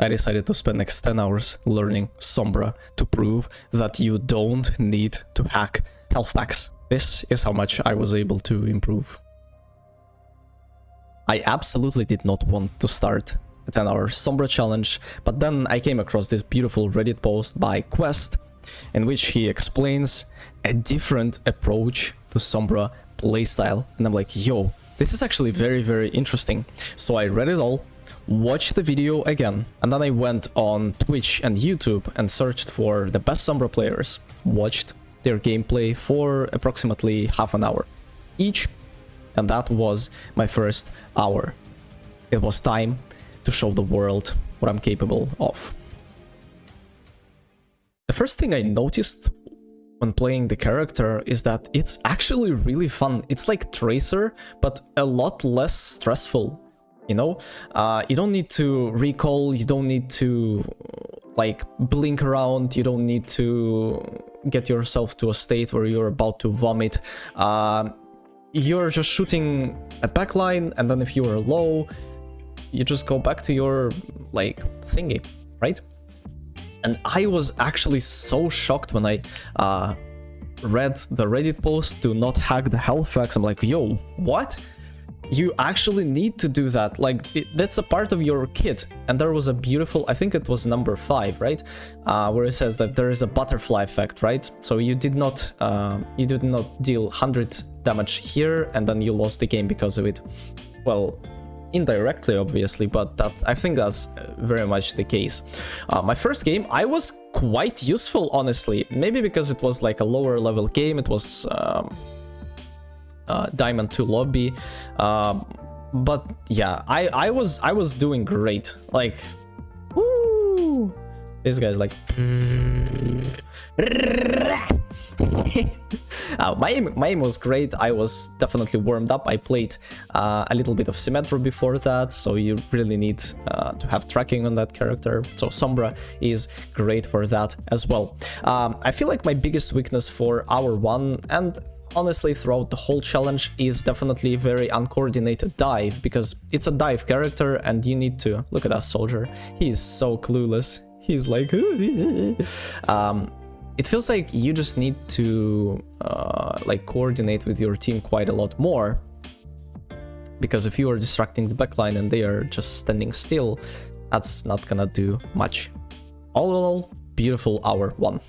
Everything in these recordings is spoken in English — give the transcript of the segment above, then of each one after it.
I decided to spend next 10 hours learning Sombra to prove that you don't need to hack health packs. This is how much I was able to improve. I absolutely did not want to start a 10-hour Sombra challenge, but then I came across this beautiful Reddit post by Quest, in which he explains a different approach to Sombra playstyle, and I'm like, yo, this is actually very, very interesting. So I read it all, watched the video again, and then I went on Twitch and YouTube and searched for the best Sombra players, watched their gameplay for approximately half an hour each, and that was my first hour. It was time to show the world what I'm capable of. The first thing I noticed when playing the character is that it's actually really fun. It's like Tracer, but a lot less stressful, you know? You don't need to recall, you don't need to like blink around, you don't need to get yourself to a state where you're about to vomit. You're just shooting a backline, and then if you are low, you just go back to your like thingy, right? And I was actually so shocked when I read the Reddit post to not hack the health packs. I'm like, yo, what? You actually need to do that. Like, that's a part of your kit. And there was a beautiful, I think it was number 5, right? Where it says that there is a butterfly effect, right? So you did not deal 100 damage here, and then you lost the game because of it. Well, indirectly, obviously, but that I think that's very much the case. My first game, I was quite useful, honestly. Maybe because it was like a lower level game. It was Diamond 2 lobby, but yeah, I was doing great. Like, woo! This guy's like. My aim was great. I was definitely warmed up. I played a little bit of Symmetry before that, so you really need to have tracking on that character. So Sombra is great for that as well. I feel like my biggest weakness for hour 1, and honestly throughout the whole challenge, is definitely very uncoordinated dive, because it's a dive character and you need to look at that soldier. He's so clueless. He's like it feels like you just need to like coordinate with your team quite a lot more, because if you are distracting the backline and they are just standing still, that's not gonna do much. All in all, beautiful hour 1.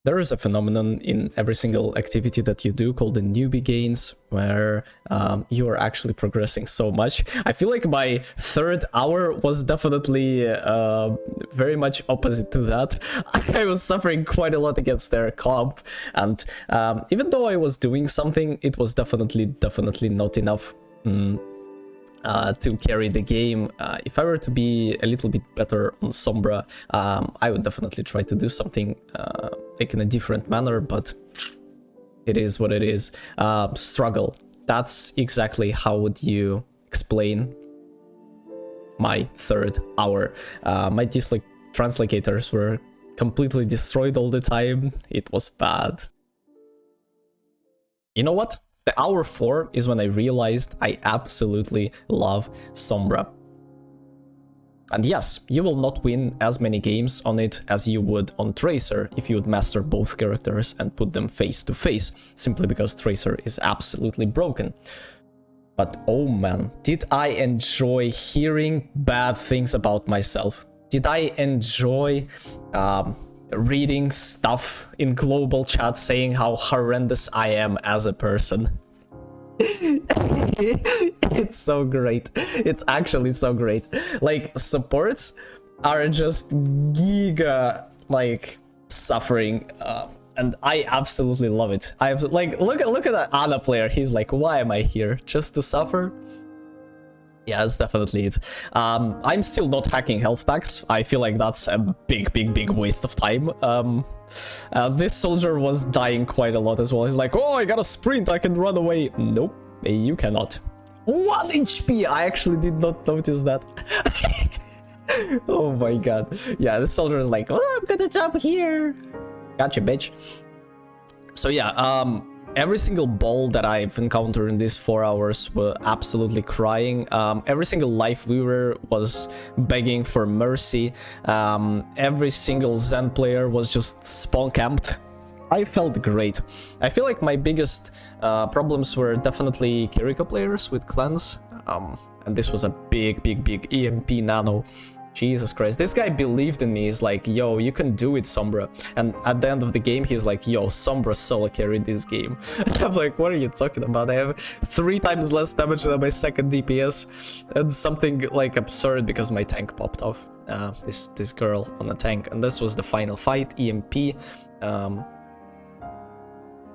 There is a phenomenon in every single activity that you do called the newbie gains, where you are actually progressing so much. I feel like my third hour was definitely very much opposite to that. I was suffering quite a lot against their comp, and even though I was doing something, it was definitely not enough to carry the game. If I were to be a little bit better on Sombra, I would definitely try to do something like in a different manner, but it is what it is. Struggle. That's exactly how would you explain my third hour. My translocators were completely destroyed all the time. It was bad. You know what? The hour 4 is when I realized I absolutely love Sombra. And yes, you will not win as many games on it as you would on Tracer if you would master both characters and put them face to face, simply because Tracer is absolutely broken. But oh man, did I enjoy hearing bad things about myself. Did I enjoy reading stuff in global chat saying how horrendous I am as a person. It's so great. It's actually so great. Like, supports are just giga like suffering, and I absolutely love it. I like look at that Ana player. He's like, why am I here? Just to suffer? Yeah, that's definitely it. I'm still not hacking health packs. I feel like that's a big waste of time. This soldier was dying quite a lot as well. He's like, oh, I got a sprint, I can run away. Nope, you cannot. 1 HP! I actually did not notice that. Oh my god. Yeah, this soldier is like, oh, I'm gonna jump here. Gotcha, bitch. So yeah, Every single ball that I've encountered in these 4 hours were absolutely crying. Every single life viewer was begging for mercy. Every single Zen player was just spawn camped. I felt great. I feel like my biggest problems were definitely Kiriko players with clans. And this was a big EMP nano. Jesus Christ, this guy believed in me. He's like, yo, you can do it, Sombra. And at the end of the game, he's like, yo, Sombra solo carried this game. I'm like, what are you talking about? I have 3 times less damage than my second DPS. And something like absurd because my tank popped off. This girl on the tank. And this was the final fight, EMP.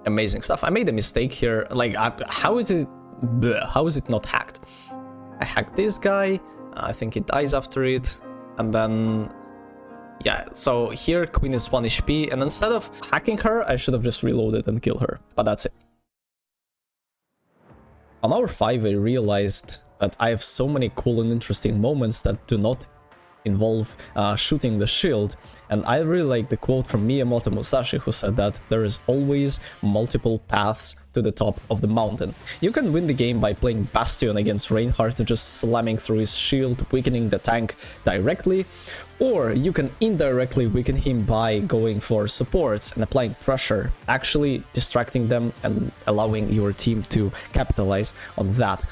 Amazing stuff. I made a mistake here. Like, how is it not hacked? I hacked this guy. I think it dies after it. And then, yeah, so here Queen is 1 HP, and instead of hacking her, I should have just reloaded and killed her, but that's it. On hour 5, I realized that I have so many cool and interesting moments that do not involve shooting the shield, and I really like the quote from Miyamoto Musashi, who said that there is always multiple paths to the top of the mountain. You can win the game by playing Bastion against Reinhardt and just slamming through his shield, weakening the tank directly, or you can indirectly weaken him by going for supports and applying pressure, actually distracting them and allowing your team to capitalize on that.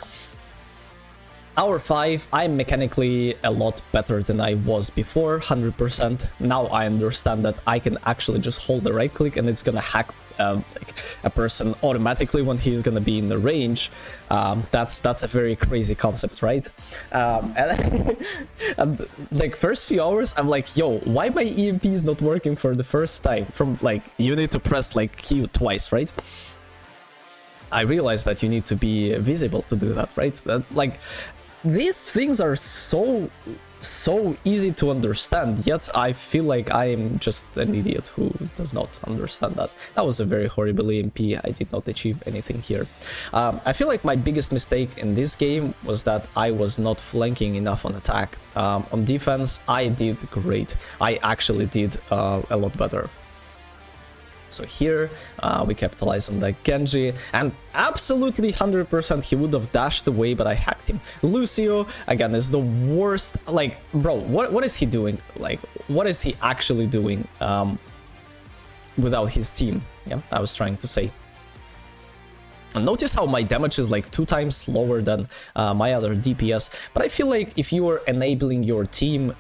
Hour 5, I'm mechanically a lot better than I was before, 100%. Now I understand that I can actually just hold the right click and it's gonna hack like a person automatically when he's gonna be in the range. That's a very crazy concept, right? And like first few hours, I'm like, yo, why my EMP is not working for the first time? From like, you need to press like Q twice, right? I realized that you need to be visible to do that, right? Like, these things are so easy to understand, yet I feel like I am just an idiot who does not understand that. That was a very horrible EMP. I did not achieve anything here. I feel like my biggest mistake in this game was that I was not flanking enough on attack. On defense, I did great. I actually did a lot better. So here, we capitalize on the Genji, and absolutely 100% he would have dashed away, but I hacked him. Lucio, again, is the worst. Like, bro, what is he doing? Like, what is he actually doing without his team? Yeah, I was trying to say. And notice how my damage is like 2 times lower than my other DPS, but I feel like if you are enabling your team,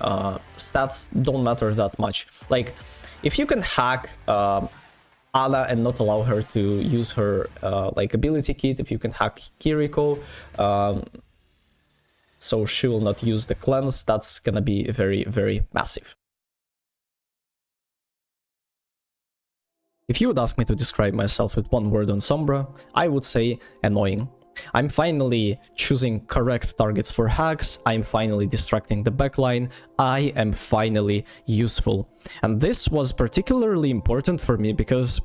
stats don't matter that much. Like, if you can hack Ana and not allow her to use her like ability kit, if you can hack Kiriko so she will not use the cleanse, that's gonna be very massive. If you would ask me to describe myself with 1 word on Sombra, I would say annoying. I'm finally choosing correct targets for hacks, I'm finally distracting the backline, I am finally useful. And this was particularly important for me because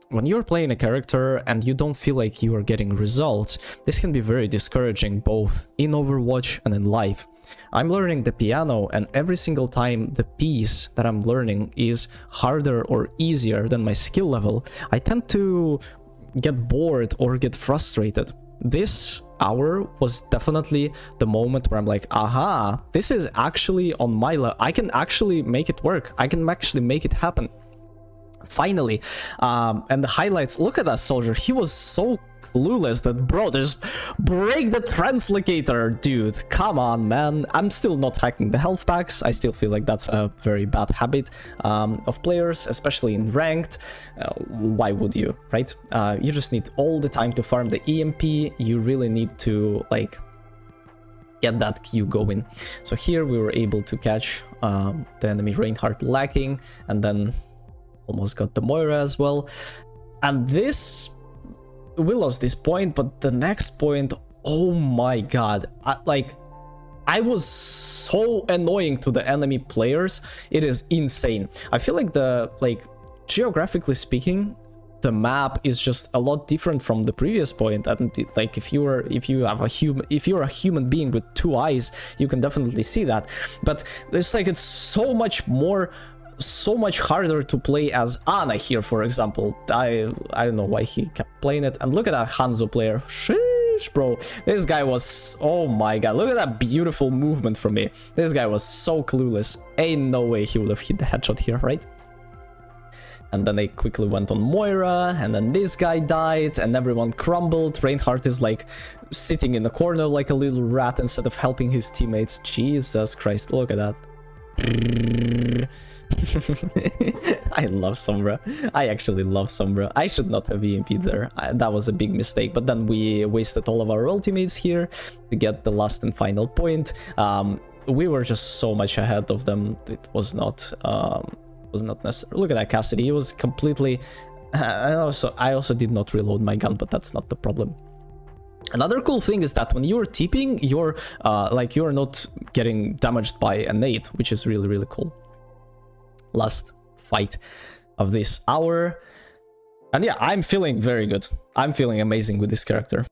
when you're playing a character and you don't feel like you are getting results, this can be very discouraging both in Overwatch and in life. I'm learning the piano, and every single time the piece that I'm learning is harder or easier than my skill level, I tend to get bored or get frustrated. This hour was definitely the moment where I'm like, aha, this is actually on my level. I can actually make it work. I can actually make it happen. Finally. And the highlights, look at that soldier. He was so clueless that, bro, just break the translocator, dude. Come on, man. I'm still not hacking the health packs. I still feel like that's a very bad habit of players, especially in ranked. Why would you, right? You just need all the time to farm the EMP. You really need to, like, get that Q going. So here we were able to catch the enemy Reinhardt lacking, and then almost got the Moira as well. And this, we lost this point, but the next point, oh my god, I was so annoying to the enemy players. It is insane. I feel like geographically speaking, the map is just a lot different from the previous point. And like, if you're a human being with 2 eyes, you can definitely see that. But it's like, it's so much more so much harder to play as Ana here, for example. I don't know why he kept playing it. And look at that Hanzo player. Sheesh, bro. This guy was... Oh my god. Look at that beautiful movement from me. This guy was so clueless. Ain't no way he would have hit the headshot here, right? And then they quickly went on Moira, and then this guy died, and everyone crumbled. Reinhardt is like sitting in the corner like a little rat instead of helping his teammates. Jesus Christ, look at that. I love Sombra. I actually love Sombra. I should not have EMP'd there. That was a big mistake, but then we wasted all of our ultimates here to get the last and final point. We were just so much ahead of them. It was not necessary. Look at that Cassidy. He was completely... I also did not reload my gun, but that's not the problem. Another cool thing is that when you're TPing, you're not getting damaged by a nade, which is really, really cool. Last fight of this hour. And yeah, I'm feeling very good. I'm feeling amazing with this character.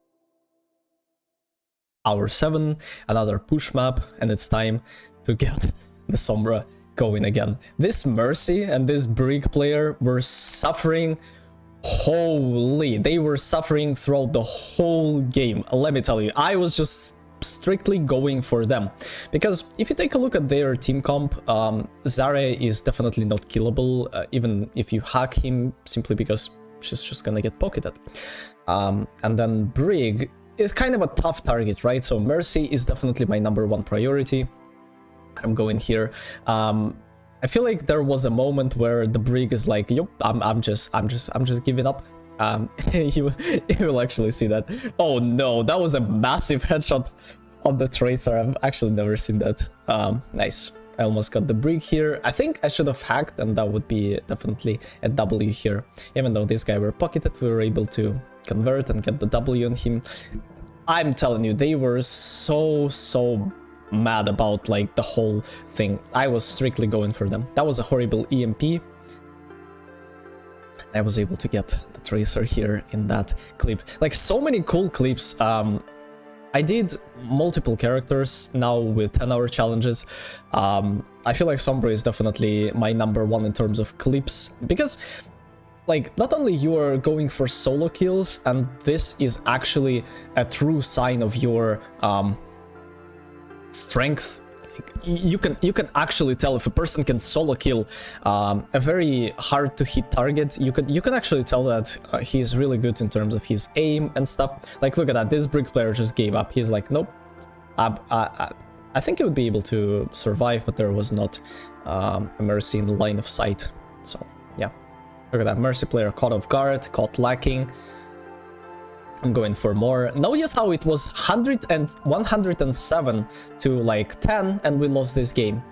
Hour 7, another push map, and it's time to get the Sombra going again. This Mercy and this Brig player were suffering. Holy, they were suffering throughout the whole game. Let me tell you, I was just strictly going for them, because if you take a look at their team comp, Zarya is definitely not killable, even if you hack him, simply because she's just gonna get pocketed. And then Brig is kind of a tough target, right? So Mercy is definitely my #1 priority. I'm going here. I feel like there was a moment where the Brig is like, yup, I'm just giving up. You will actually see that. Oh no, that was a massive headshot on the Tracer. I've actually never seen that. Nice. I almost got the Brig here. I think I should have hacked, and that would be definitely a W here. Even though this guy were pocketed, we were able to convert and get the W on him. I'm telling you, they were so mad about like the whole thing. I was strictly going for them. That was a horrible EMP. I was able to get the Tracer here in that clip. Like, so many cool clips. I did multiple characters now with 10-hour challenges. I feel like Sombra is definitely my #1 in terms of clips, because like, not only you are going for solo kills, and this is actually a true sign of your strength. You can actually tell if a person can solo kill a very hard to hit target. You can actually tell that he's really good in terms of his aim and stuff. Like, look at that, this Brig player just gave up. He's like, nope. I think he would be able to survive, but there was not a Mercy in the line of sight. So yeah, look at that, Mercy player caught off guard, caught lacking. I'm going for more. Notice how it was 107 to like 10, and we lost this game.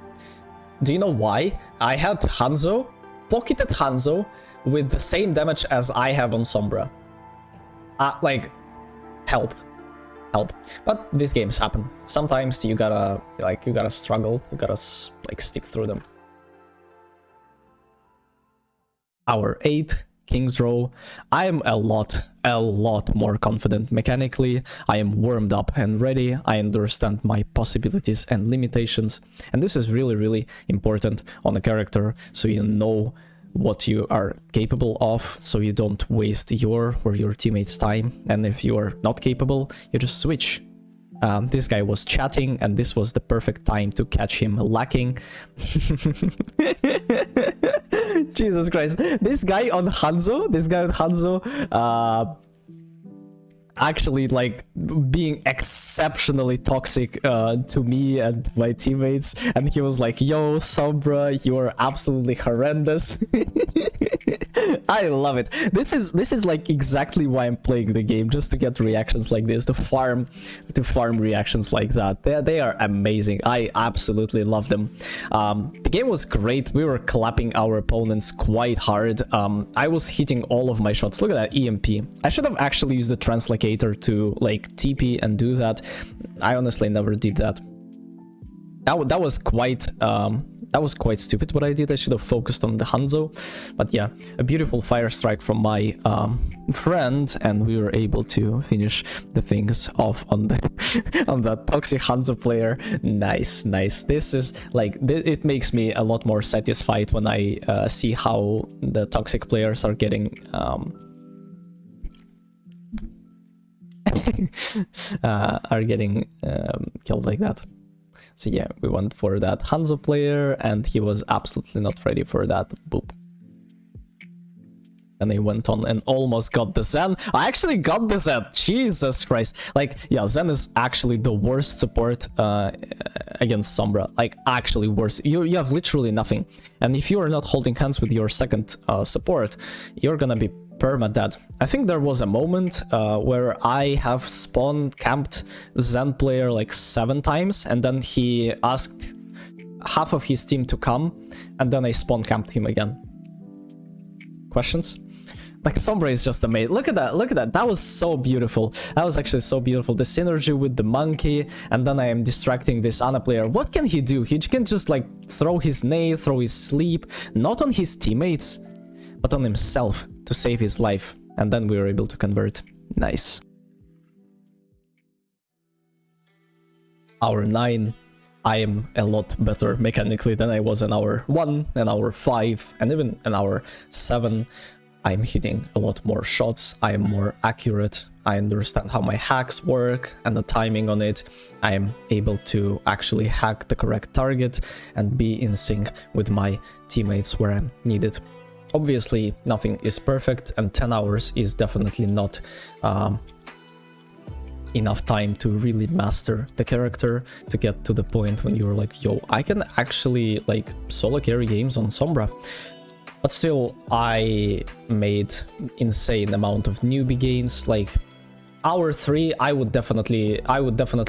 Do you know why? I had Hanzo, pocketed Hanzo with the same damage as I have on Sombra. Like, help. But these games happen. Sometimes you gotta struggle. You gotta like stick through them. Hour 8. King's Row. I am a lot more confident mechanically. I am warmed up and ready. I understand my possibilities and limitations, and this is really important on a character, so you know what you are capable of, so you don't waste your or your teammates' time. And if you are not capable, you just switch. This guy was chatting, and this was the perfect time to catch him lacking. Jesus Christ. This guy on Hanzo, actually like being exceptionally toxic to me and my teammates, and he was like, yo, Sombra, you are absolutely horrendous. I love it. This is like exactly why I'm playing the game, just to get reactions like this, to farm reactions like that. They are amazing. I absolutely love them. The game was great. We were clapping our opponents quite hard. I was hitting all of my shots. Look at that EMP. I should have actually used the translocator to like TP and do that. I honestly never did that. That was quite That was quite stupid what I did. I should have focused on the Hanzo. But yeah, a beautiful fire strike from my friend, and we were able to finish the things off on the on that toxic Hanzo player. Nice, nice. This is like, it makes me a lot more satisfied when I see how the toxic players are getting killed like that. So yeah, we went for that Hanzo player, and he was absolutely not ready for that. Boop. And they went on and almost got the Zen. I actually got the Zen. Jesus Christ. Like, yeah, Zen is actually the worst support against Sombra. Like, actually worse. You have literally nothing. And if you are not holding hands with your second support, you're gonna be perma-dead. I think there was a moment where I have spawn camped Zen player like 7 times, and then he asked half of his team to come, and then I spawn camped him again. Questions? Like, Sombra is just amazing. Look at that, look at that. That was so beautiful. That was actually so beautiful. The synergy with the monkey, and then I am distracting this Ana player. What can he do? He can just like throw his nade, throw his sleep, not on his teammates, but on himself to save his life. And then we were able to convert. Nice. Hour 9. I am a lot better mechanically than I was in hour 1, and hour 5, and even in hour 7. I'm hitting a lot more shots, I am more accurate, I understand how my hacks work and the timing on it. I am able to actually hack the correct target and be in sync with my teammates where I'm needed. Obviously, nothing is perfect, and 10 hours is definitely not enough time to really master the character, to get to the point when you're like, yo, I can actually like solo carry games on Sombra. But still, I made insane amount of newbie gains. Like hour 3, I would definitely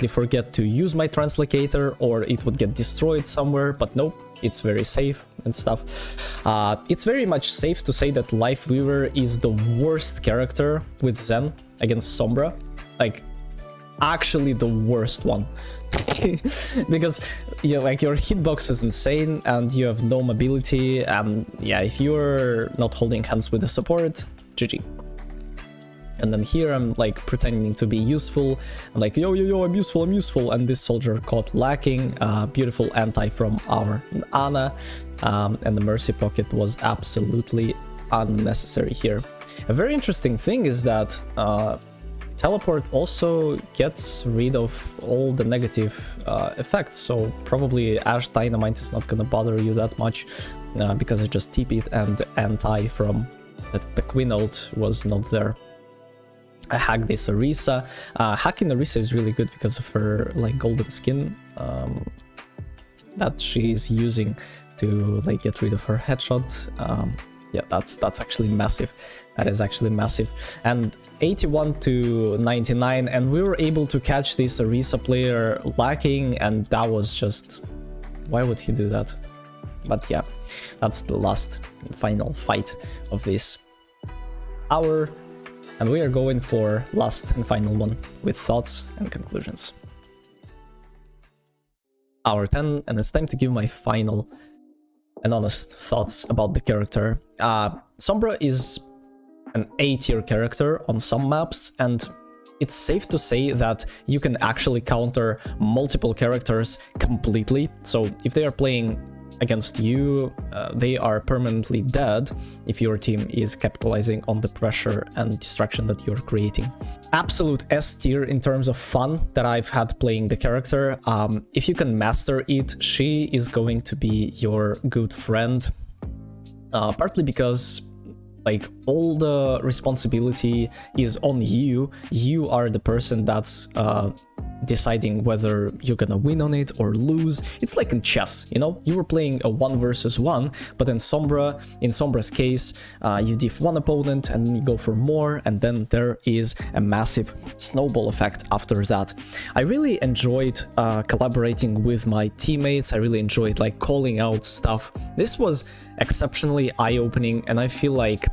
forget to use my translocator, or it would get destroyed somewhere, but nope, it's very safe and stuff. It's very much safe to say that Life Weaver is the worst character with Zen against Sombra. Like, actually the worst one. Because yeah, like your hitbox is insane and you have no mobility, and yeah, if you're not holding hands with the support, GG. And then here I'm like pretending to be useful. I'm like, yo, I'm useful, and this soldier caught lacking. Beautiful anti from our Ana, and the Mercy Pocket was absolutely unnecessary here. A very interesting thing is that Teleport also gets rid of all the negative effects, so probably Ash Dynamite is not gonna bother you that much because I just TP'd, and the anti from the Queen ult was not there. I hacked this Orisa. Hacking Orisa is really good because of her like golden skin that she's using to like get rid of her headshot. Yeah, that's actually massive. That is actually massive. And 81 to 99, and we were able to catch this Orisa player lacking, and that was just... why would he do that? But yeah, that's the last final fight of this hour, and we are going for last and final one with thoughts and conclusions. Hour 10, and it's time to give my final and honest thoughts about the character. Sombra is an A-tier character on some maps, and it's safe to say that you can actually counter multiple characters completely. So if they are playing against you, they are permanently dead if your team is capitalizing on the pressure and distraction that you're creating. Absolute S tier in terms of fun that I've had playing the character. If you can master it, she is going to be your good friend. Partly because like all the responsibility is on you. You are the person that's deciding whether you're gonna win on it or lose. It's like in chess, you know, you were playing a 1 versus 1, but in Sombra's case, you diff one opponent and you go for more, and then there is a massive snowball effect after that. I really enjoyed collaborating with my teammates. I really enjoyed like calling out stuff. This was exceptionally eye-opening, and I feel like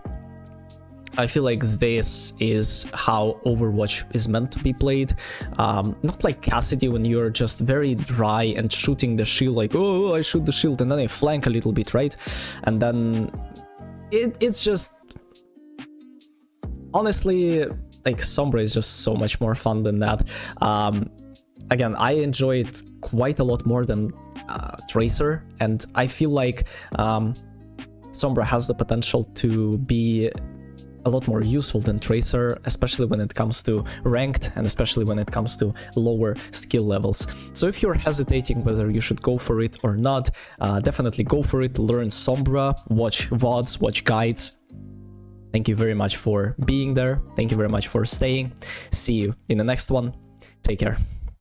I feel like this is how Overwatch is meant to be played. Not like Cassidy, when you're just very dry and shooting the shield, like, oh, I shoot the shield, and then I flank a little bit, right? And then it's just... Honestly, like, Sombra is just so much more fun than that. Again, I enjoy it quite a lot more than Tracer, and I feel like Sombra has the potential to be a lot more useful than Tracer, especially when it comes to ranked and especially when it comes to lower skill levels. So if you're hesitating whether you should go for it or not, definitely go for it. Learn Sombra, watch VODs, watch guides. Thank you very much for being there. Thank you very much for staying. See you in the next one. Take care.